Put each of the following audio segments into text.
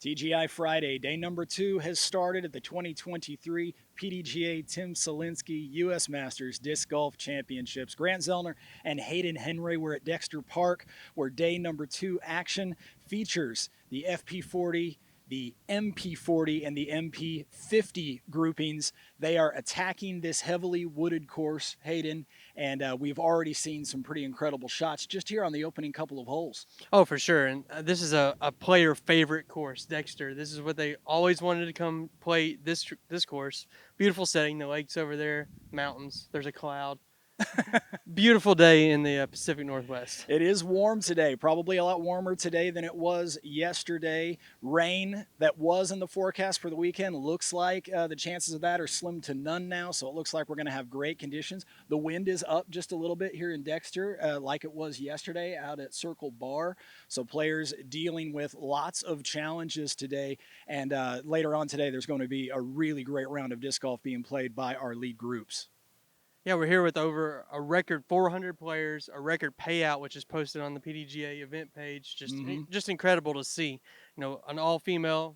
TGI Friday, day number 2 has started at the 2023 PDGA Tim Selinske U.S. Masters Disc Golf Championships. Grant Zellner and Hayden Henry were at Dexter Park, where day number 2 action features the FP40, the MP40, and the MP50 groupings. They are attacking this heavily wooded course, Hayden, and we've already seen some pretty incredible shots just here on the opening couple of holes. Oh, for sure. And this is a player favorite course, Dexter. This is what they always wanted to come play this course. Beautiful setting, the lakes over there, mountains. There's a cloud. Beautiful day in the Pacific Northwest. It is warm today, probably a lot warmer today than it was yesterday. Rain that was in the forecast for the weekend looks like the chances of that are slim to none now, so it looks like we're going to have great conditions. The wind is up just a little bit here in Dexter, like it was yesterday out at Circle Bar, so players dealing with lots of challenges today, and later on today there's going to be a really great round of disc golf being played by our lead groups. Yeah, we're here with over a record 400 players, a record payout, which is posted on the PDGA event page. Just incredible to see. You know, an all-female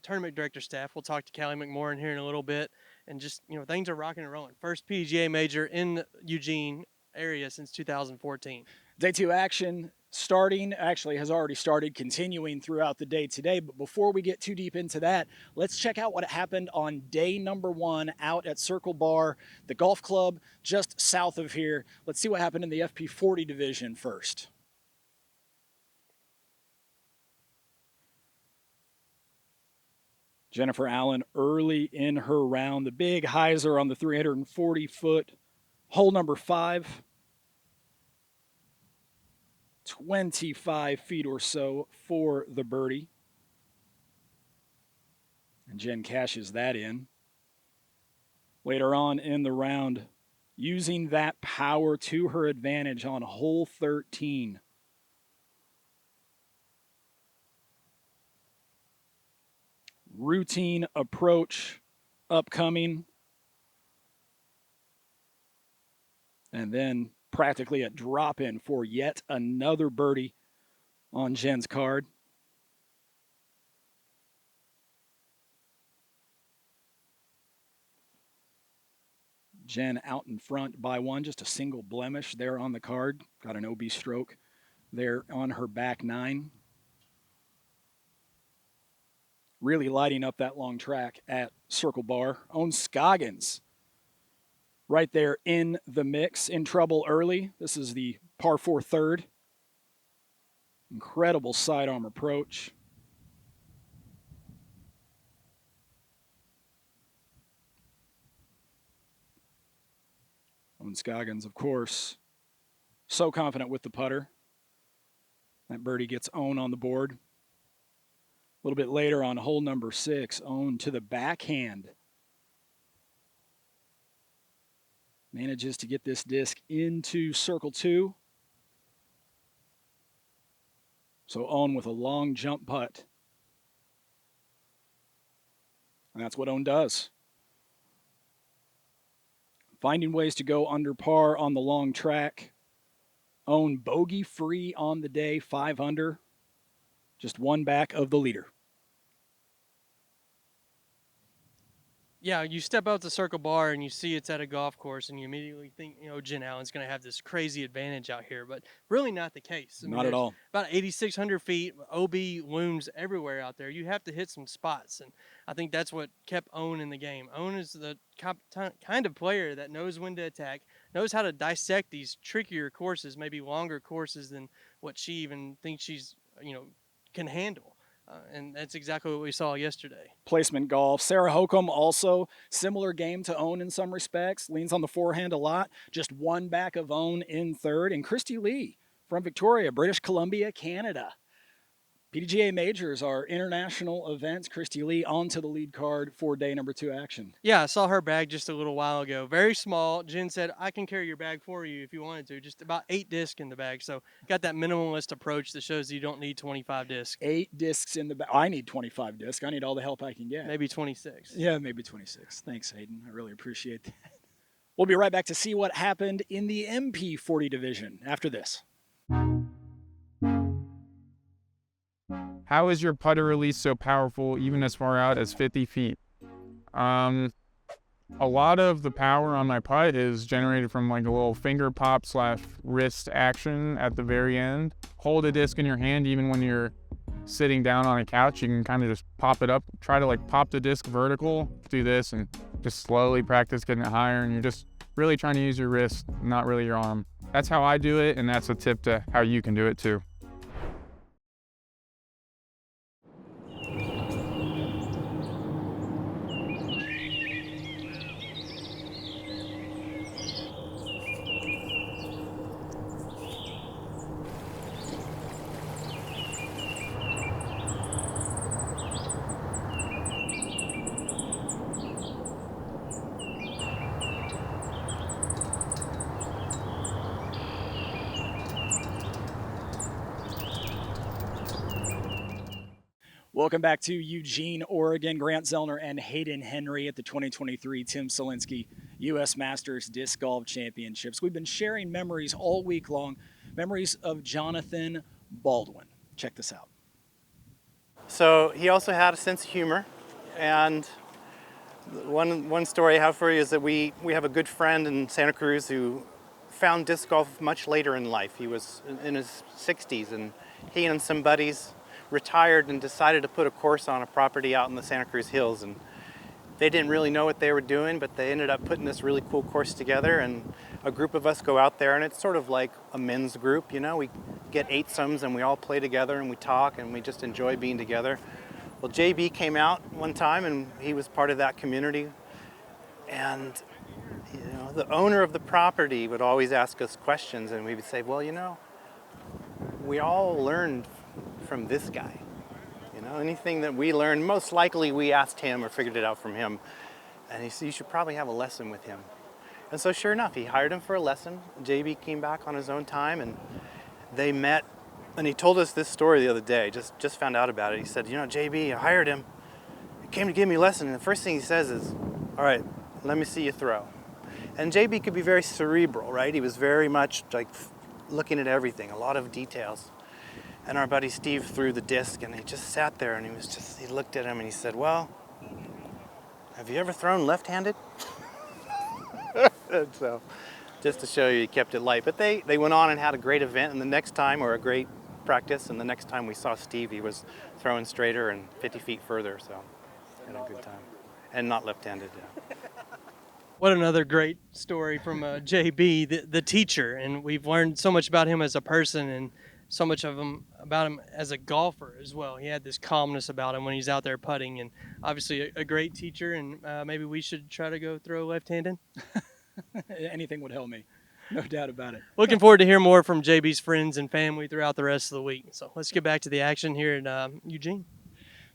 tournament director staff. We'll talk to Callie McMorrin here in a little bit, and just things are rocking and rolling. First PDGA major in Eugene area since 2014. Day 2 action starting, actually has already started, continuing throughout the day today. But before we get too deep into that, let's check out what happened on day number 1 out at Circle Bar, the golf club just south of here. Let's see what happened in the FP40 division first. Jennifer Allen early in her round. The big hyzer on the 340-foot hole number 5. 25 feet or so for the birdie. And Jen cashes that in. Later on in the round, using that power to her advantage on hole 13. Routine approach upcoming. And then practically a drop in for yet another birdie on Jen's card. Jen out in front by one, just a single blemish there on the card. Got an OB stroke there on her back 9. Really lighting up that long track at Circle Bar. Owen Scoggins right there in the mix, in trouble early. This is the par 4 third. Incredible sidearm approach. Owen Scoggins, of course, so confident with the putter. That birdie gets Owen on the board. A little bit later on hole number 6, Owen to the backhand. Manages to get this disc into circle 2. So Owen with a long jump putt. And that's what Owen does. Finding ways to go under par on the long track. Owen bogey free on the day, 5 under. Just one back of the leader. Yeah, you step out to Circle Bar and you see it's at a golf course and you immediately think, Jen Allen's going to have this crazy advantage out here, but really not the case. Not at all. About 8,600 feet, OB looms everywhere out there. You have to hit some spots, and I think that's what kept Owen in the game. Owen is the kind of player that knows when to attack, knows how to dissect these trickier courses, maybe longer courses than what she even thinks she's, can handle. And that's exactly what we saw yesterday. Placement golf. Sarah Hokum also similar game to Owen in some respects. Leans on the forehand a lot. Just one back of Owen in third. And Christy Lee from Victoria, British Columbia, Canada. PDGA Majors are international events. Christy Lee onto the lead card for day number 2 action. Yeah, I saw her bag just a little while ago. Very small. Jen said, I can carry your bag for you if you wanted to. Just about 8 discs in the bag. So got that minimalist approach that shows you don't need 25 discs. 8 discs in the bag. I need 25 discs. I need all the help I can get. Maybe 26. Yeah, maybe 26. Thanks, Hayden. I really appreciate that. We'll be right back to see what happened in the MP40 division after this. How is your putter release so powerful even as far out as 50 feet? A lot of the power on my putt is generated from like a little finger pop slash wrist action at the very end. Hold a disc in your hand even when you're sitting down on a couch. You can kind of just pop it up. Try to like pop the disc vertical. Do this and just slowly practice getting it higher. And you're just really trying to use your wrist, not really your arm. That's how I do it, and that's a tip to how you can do it too. Welcome back to Eugene, Oregon. Grant Zellner and Hayden Henry at the 2023 Tim Selinske U.S. Masters Disc Golf Championships. We've been sharing memories all week long, memories of Jonathan Baldwin. Check this out. So he also had a sense of humor, and one story I have for you is that we have a good friend in Santa Cruz who found disc golf much later in life. He was in his 60s, and he and some buddies retired and decided to put a course on a property out in the Santa Cruz Hills, and they didn't really know what they were doing, but they ended up putting this really cool course together, and a group of us go out there, and it's sort of like a men's group, you know. We get eightsomes and we all play together and we talk and we just enjoy being together. Well, JB came out one time and he was part of that community, and you know, the owner of the property would always ask us questions, and we would say, well, you know, we all learned from this guy. You know, anything that we learned, most likely we asked him or figured it out from him. And he said, you should probably have a lesson with him. And so sure enough, he hired him for a lesson. JB came back on his own time, and they met. And he told us this story the other day, just found out about it. He said, you know, JB, I hired him. He came to give me a lesson, and the first thing he says is, all right, let me see you throw. And JB could be very cerebral, right? He was very much like looking at everything, a lot of details. And our buddy Steve threw the disc, and he just sat there, and he looked at him and he said, well, have you ever thrown left-handed? And so, just to show you, he kept it light. But they went on and had a great event, and the next time, or a great practice, and the next time we saw Steve, he was throwing straighter and 50 feet further, so had a good time. And not left-handed, yeah. What another great story from JB, the teacher, and we've learned so much about him as a person and so much about him as a golfer as well. He had this calmness about him when he's out there putting, and obviously a great teacher, and maybe we should try to go throw left-handed. Anything would help me, no doubt about it. Looking forward to hear more from JB's friends and family throughout the rest of the week. So let's get back to the action here in Eugene.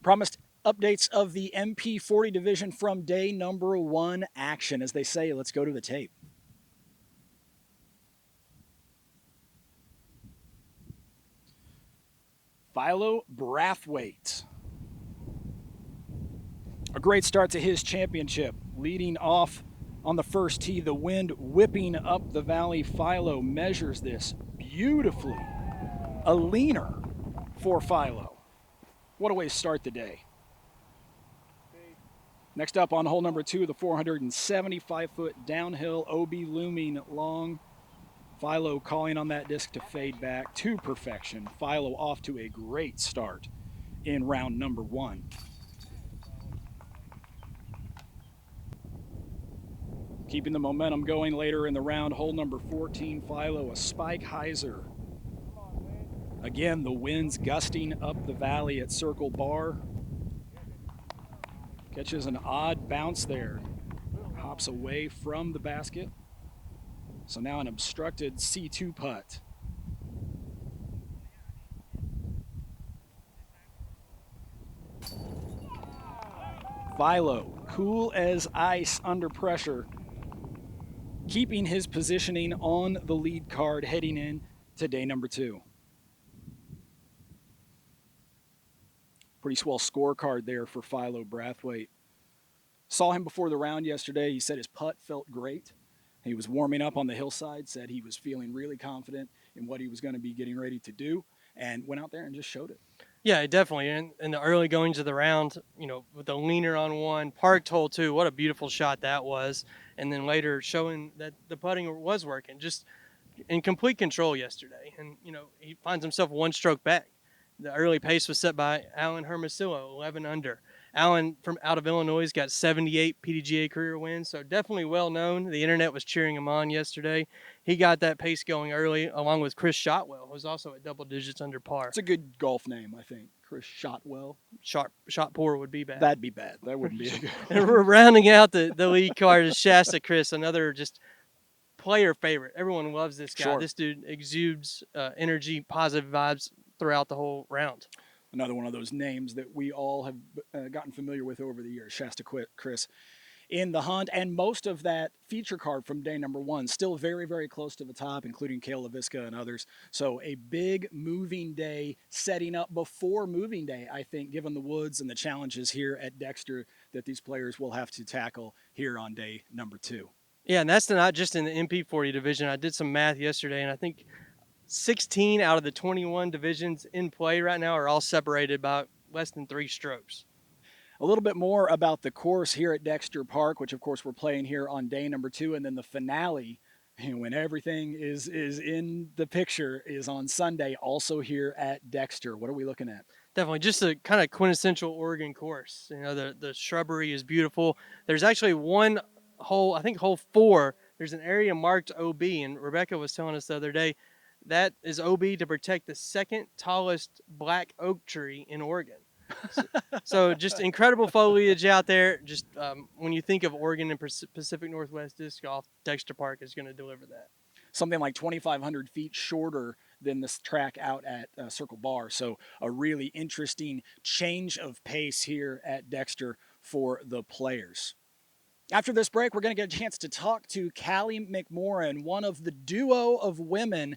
Promised updates of the MP40 division from day number 1 action. As they say, let's go to the tape. Philo Brathwaite. A great start to his championship. Leading off on the first tee, the wind whipping up the valley. Philo measures this beautifully. A leaner for Philo. What a way to start the day. Next up on hole number 2, the 475-foot downhill, OB looming long. Philo calling on that disc to fade back to perfection. Philo off to a great start in round number 1. Keeping the momentum going later in the round, hole number 14, Philo, a spike hyzer. Again, the wind's gusting up the valley at Circle Bar. Catches an odd bounce there. Hops away from the basket. So now an obstructed C2 putt. Philo, cool as ice under pressure, keeping his positioning on the lead card heading in to day number 2. Pretty swell scorecard there for Philo Brathwaite. Saw him before the round yesterday. He said his putt felt great. He was warming up on the hillside, said he was feeling really confident in what he was going to be getting ready to do, and went out there and just showed it. Yeah, definitely. In the early goings of the round, with the leaner on one, parked hole two, what a beautiful shot that was. And then later showing that the putting was working, just in complete control yesterday. And, he finds himself one stroke back. The early pace was set by Alan Hermosillo, 11 under. Alan from out of Illinois got 78 PDGA career wins, so definitely well known. The internet was cheering him on yesterday. He got that pace going early, along with Chris Shotwell, who's also at double digits under par. It's a good golf name, I think. Chris Shotwell. Shot poor would be bad. That'd be bad. That wouldn't be a good And we're rounding out the lead card is Shasta Chris, another just player favorite. Everyone loves this guy. Sure. This dude exudes energy, positive vibes throughout the whole round. Another one of those names that we all have gotten familiar with over the years, Shasta Chris. In the hunt, and most of that feature card from day number one still very, very close to the top, including Kale LaVisca and others. So a big moving day setting up before moving day, I think, given the woods and the challenges here at Dexter that these players will have to tackle here on day number two. Yeah, and that's not just in the MP40 division. I did some math yesterday, and I think 16 out of the 21 divisions in play right now are all separated by less than 3 strokes. A little bit more about the course here at Dexter Park, which of course we're playing here on day number two, and then the finale, when everything is in the picture, is on Sunday, also here at Dexter. What are we looking at? Definitely, just a kind of quintessential Oregon course. The shrubbery is beautiful. There's actually one hole, I think hole 4. There's an area marked OB, and Rebecca was telling us the other day that is OB to protect the second tallest black oak tree in Oregon. So just incredible foliage out there. Just when you think of Oregon and Pacific Northwest disc golf, Dexter Park is going to deliver that. Something like 2,500 feet shorter than this track out at Circle Bar. So a really interesting change of pace here at Dexter for the players. After this break, we're going to get a chance to talk to Callie McMorran, one of the duo of women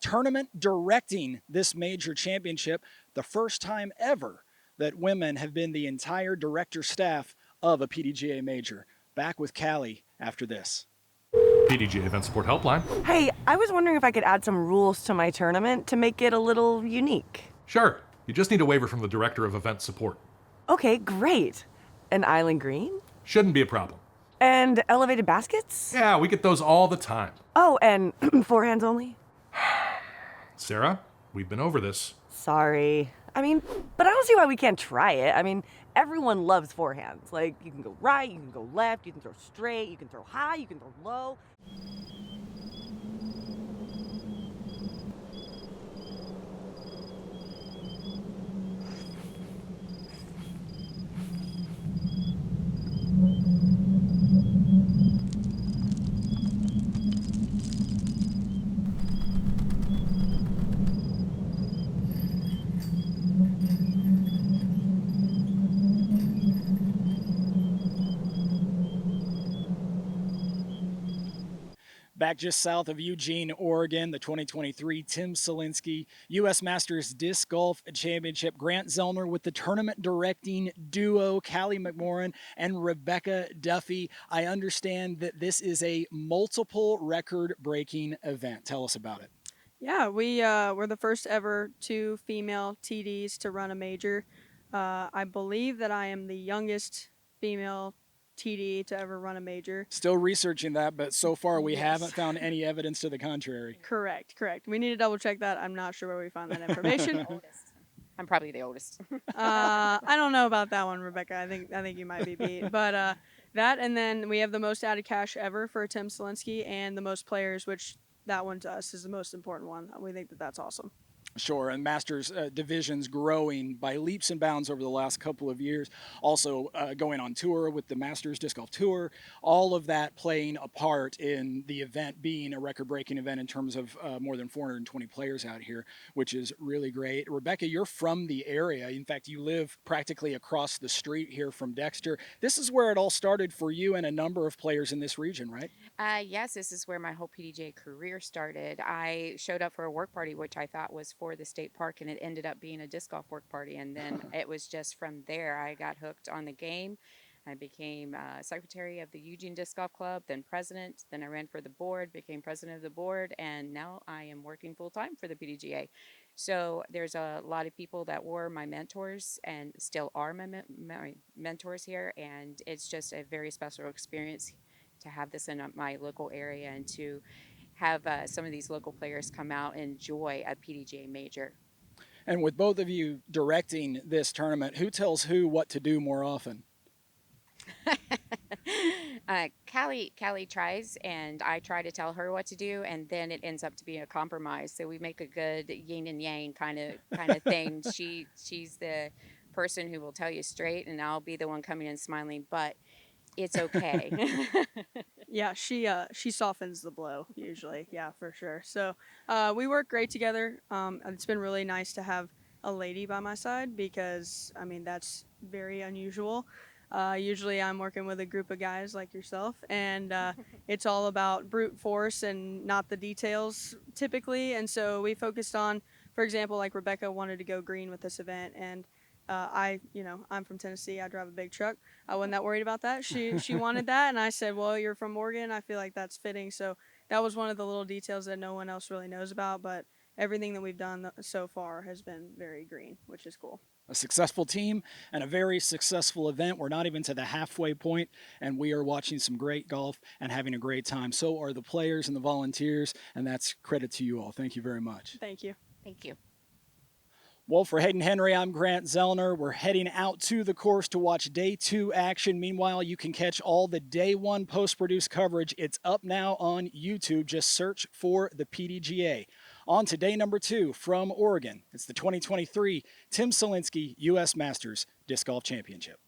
tournament directing this major championship, the first time ever that women have been the entire director staff of a PDGA major. Back with Callie after this. PDGA Event Support Helpline. Hey, I was wondering if I could add some rules to my tournament to make it a little unique. Sure. You just need a waiver from the Director of Event Support. Okay, great. An island green? Shouldn't be a problem. And elevated baskets? Yeah, we get those all the time. Oh, and forehands only? Sarah, we've been over this. Sorry. But I don't see why we can't try it. Everyone loves forehands. Like, you can go right, you can go left, you can throw straight, you can throw high, you can throw low. Back just south of Eugene, Oregon, the 2023 Tim Selinske U.S. Masters Disc Golf Championship. Grant Zellner with the tournament directing duo, Callie McMorran and Rebecca Duffy. I understand that this is a multiple record-breaking event. Tell us about it. Yeah, we're the first ever 2 female TDs to run a major. I believe that I am the youngest female TD to ever run a major. Still researching that, but so far we Yes. haven't found any evidence to the contrary. Correct. We need to double check that. I'm not sure where we found that information. I'm probably the oldest. I don't know about that one, Rebecca. I think you might be beat. But that, and then we have the most added cash ever for Tim Selinske and the most players, which that one to us is the most important one. We think that that's awesome. Sure, and Masters divisions growing by leaps and bounds over the last couple of years. Also going on tour with the Masters Disc Golf Tour. All of that playing a part in the event being a record-breaking event in terms of more than 420 players out here, which is really great. Rebecca, you're from the area. In fact, you live practically across the street here from Dexter. This is where it all started for you and a number of players in this region, right? Yes, this is where my whole PDGA career started. I showed up for a work party, which I thought was for the state park, and it ended up being a disc golf work party. And then it was just from there I got hooked on the game. I became secretary of the Eugene Disc Golf Club, then president. Then I ran for the board, became president of the board, and now I am working full time for the PDGA. So there's a lot of people that were my mentors and still are my mentors here, and it's just a very special experience to have this in my local area and to have some of these local players come out and enjoy a PDGA major. And with both of you directing this tournament, who tells who what to do more often? Callie tries, and I try to tell her what to do, and then it ends up to be a compromise. So we make a good yin and yang kind of thing. She's the person who will tell you straight, and I'll be the one coming in smiling, but it's okay. Yeah, she softens the blow usually. Yeah, for sure. So we work great together. It's been really nice to have a lady by my side because I mean that's very unusual. Usually I'm working with a group of guys like yourself, and it's all about brute force and not the details typically. And so we focused on, for example, like Rebecca wanted to go green with this event, and I'm from Tennessee. I drive a big truck. I wasn't that worried about that. She wanted that, and I said, "Well, you're from Oregon. I feel like that's fitting." So that was one of the little details that no one else really knows about. But everything that we've done so far has been very green, which is cool. A successful team and a very successful event. We're not even to the halfway point, and we are watching some great golf and having a great time. So are the players and the volunteers, and that's credit to you all. Thank you very much. Thank you. Thank you. Well, for Hayden Henry, I'm Grant Zellner. We're heading out to the course to watch day 2 action. Meanwhile, you can catch all the day 1 post-produced coverage. It's up now on YouTube. Just search for the PDGA. On to day number 2 from Oregon. It's the 2023 Tim Selinske U.S. Masters Disc Golf Championship.